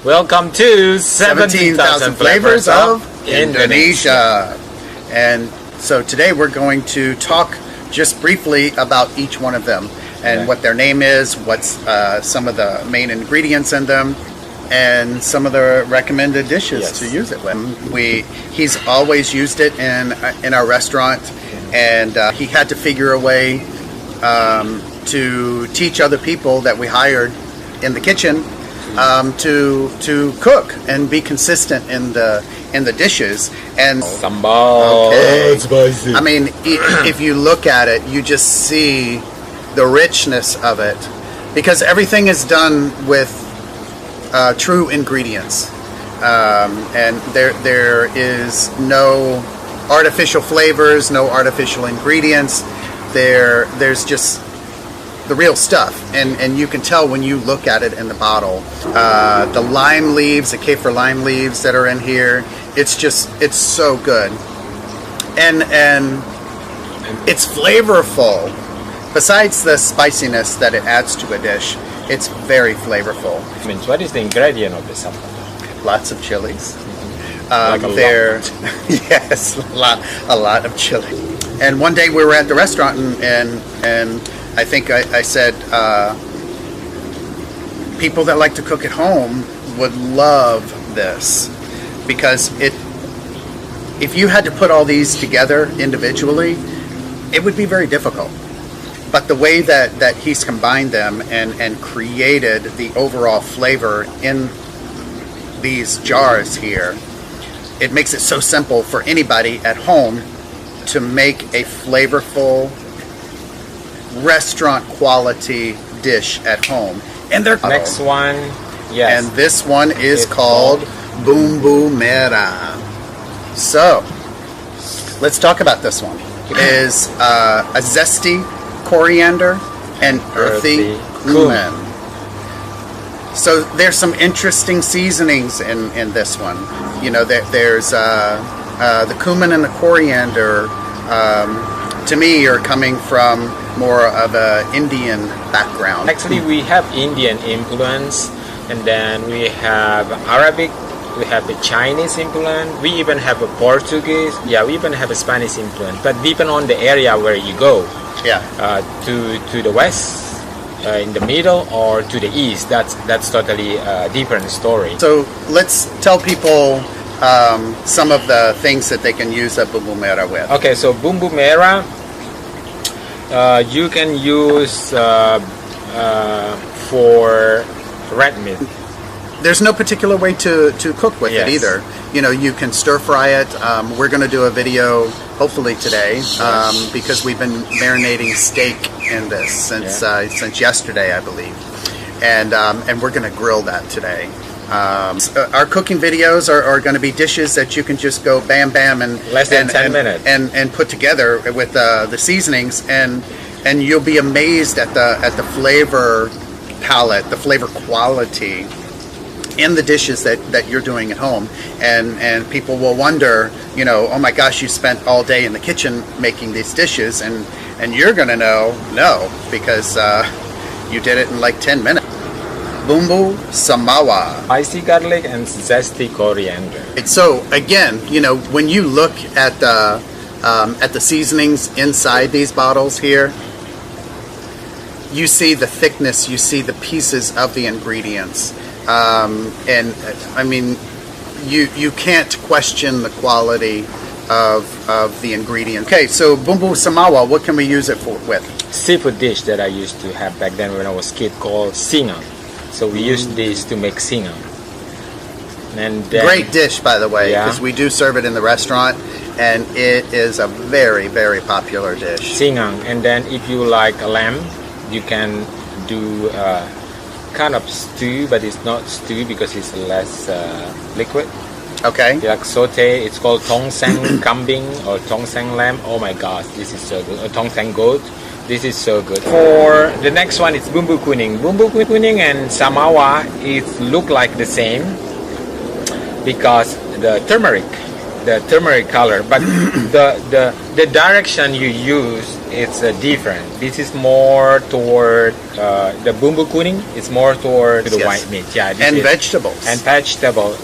Welcome to 17,000 Flavors of Indonesia. And so today we're going to talk just briefly about each one of them and what their name is, what's some of the main ingredients in them, and some of the recommended dishes to use it with. He's always used it in our restaurant, and he had to figure a way to teach other people that we hired in the kitchen to cook and be consistent in the dishes. And sambal, okay, spicy. I mean, if you look at it, you just see the richness of it, because everything is done with true ingredients, and there is no artificial flavors, no artificial ingredients. There's just the real stuff, and you can tell when you look at it in the bottle. The lime leaves, the kaffir lime leaves that are in here, it's so good, and it's flavorful. Besides the spiciness that it adds to a dish, it's very flavorful. I mean, what is the ingredient of the sambal? Lots of chilies. Like a lot. Yes, a lot of chili. And one day we were at the restaurant, and I think I said people that like to cook at home would love this, because if you had to put all these together individually, it would be very difficult. But the way that he's combined them and created the overall flavor in these jars here, it makes it so simple for anybody at home to make a flavorful restaurant quality dish at home. And their next one, yes, and this one is called Bumbu Merah. So let's talk about this one. It is a zesty coriander and earthy cumin. So there's some interesting seasonings in this one. You know, there's the cumin and the coriander. To me, are coming from more of an Indian background. Actually, we have Indian influence, and then we have Arabic, we have the Chinese influence, we even have a Portuguese, we even have a Spanish influence. But depending on the area where you go, to the west, in the middle, or to the east, that's totally a different story. So let's tell people some of the things that they can use a bumbu merah with. Okay, so bumbu merah, you can use for red meat. There's no particular way to cook with it either. You know, you can stir fry it. We're going to do a video hopefully today, because we've been marinating steak in this since yesterday, I believe, and we're going to grill that today. Our cooking videos are going to be dishes that you can just go bam bam and less than 10 minutes and put together with the seasonings, and you'll be amazed at the flavor palette, the flavor quality in the dishes that you're doing at home, and people will wonder, you know, oh my gosh, you spent all day in the kitchen making these dishes, and you're gonna know because you did it in like 10 minutes. Bumbu samawa, spicy garlic and zesty coriander. So again, you know, when you look at the seasonings inside these bottles here, you see the thickness, you see the pieces of the ingredients, and I mean, you can't question the quality of the ingredients. Okay, so bumbu samawa, what can we use it with? Seafood dish that I used to have back then when I was a kid called singang. So we use this to make singang. And then, great dish, by the way, because we do serve it in the restaurant, and it is a very, very popular dish. Singang, and then if you like a lamb, you can do kind of stew, but it's not stew because it's less liquid. Okay. Like saute, it's called tongseng kambing or tongseng lamb. Oh my gosh, this is so good. Or tongseng goat. This is so good. For the next one, it's bumbu kuning. Bumbu kuning and samawa, it look like the same because the turmeric the turmeric color, but the direction you use it's different. This is more toward the bumbu kuning. It's more toward the Yes. white meat. Yeah, this And is- vegetables. and vegetable.